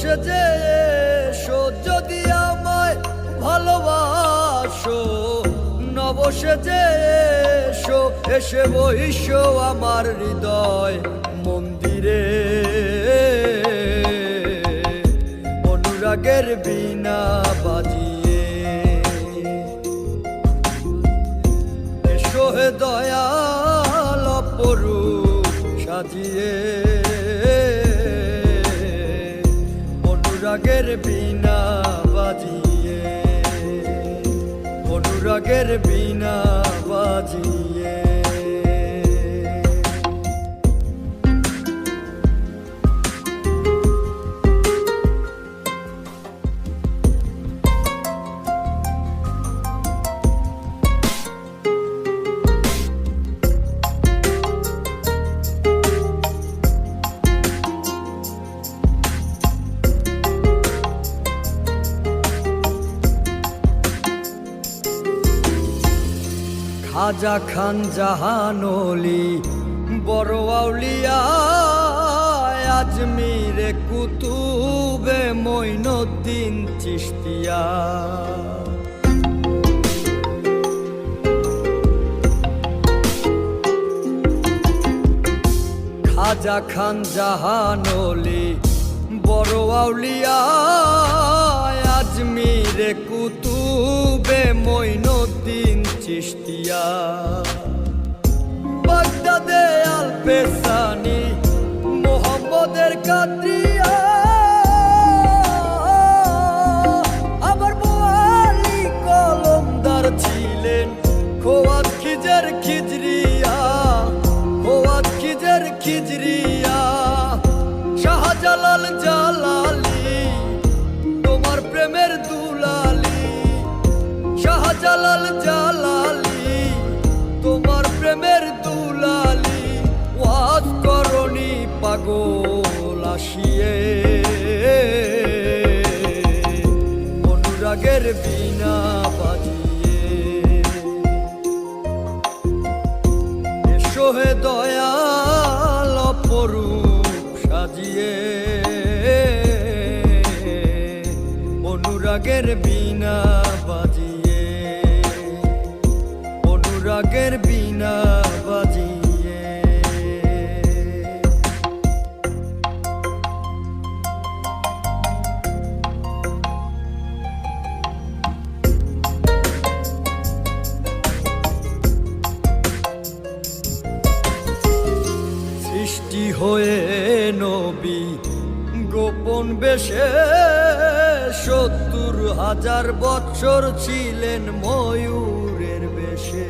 সেজে এসো যদি আমায় ভালোবাসো, নব সেজে এসো, এসে বইসো আমার হৃদয় মন্দিরে। অনুরাগের বীণা বাজিয়ে এসো হে দয়াল অপরূপ সাজিয়ে। অনুরাগের বীণা বাজিয়ে, অনুরাগের বীণা বাজিয়ে। খাজা খান জাহানলি বড় আউলিয়া, আজমিরে কুতুবে মঈনুদ্দিন চিশতিয়া। খাজা খান জাহানলি বড় আউলিয়া, আজমিরে কুতুবে মঈনুদ্দিন চিশতিয়া। বাগদাদে আল পেসানি মোহাম্মদের কাদরিয়া, আবার বোয়ালি কলমদার ছিলেন খোয়াত খিজের খিজরিয়া, খোয়াত খিজের খিজরিয়া। শাহজালাল জালালি তোমার প্রেমের দুলালি, শাহজালাল জালালি তোমার প্রেমের দুলালি। ওয়াজ করনি পাগল আসিয়ে, অনুরাগের বীণা বাজিয়ে এসো হে দয়াল অপরূপ সাজিয়ে। অনুরাগের বীণা বাজিয়ে, অনুরাগের বীণা বাজিয়ে। সৃষ্টি হয়ে নবী গোপন বেশে ৭০,০০০ বৎসর ছিলেন ময়ূরের বেশে।